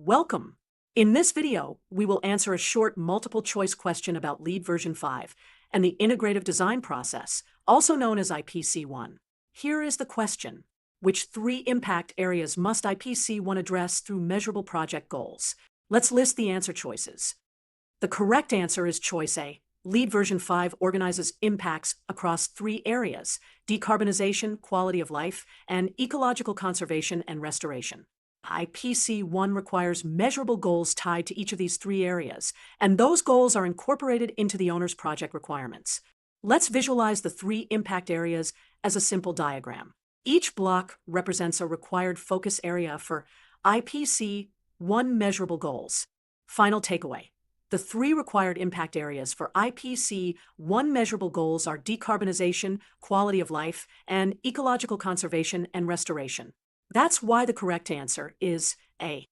Welcome! In this video, we will answer a short multiple-choice question about LEED version 5 and the Integrative Design Process, also known as IPc1. Here is the question. Which three impact areas must IPc1 address through measurable project goals? Let's list the answer choices. The correct answer is choice A. LEED version 5 organizes impacts across three areas: decarbonization, quality of life, and ecological conservation and restoration. IPc1 requires measurable goals tied to each of these three areas, and those goals are incorporated into the owner's project requirements. Let's visualize the three impact areas as a simple diagram. Each block represents a required focus area for IPc1 measurable goals. Final takeaway. The three required impact areas for IPc1 measurable goals are decarbonization, quality of life, and ecological conservation and restoration. That's why the correct answer is A.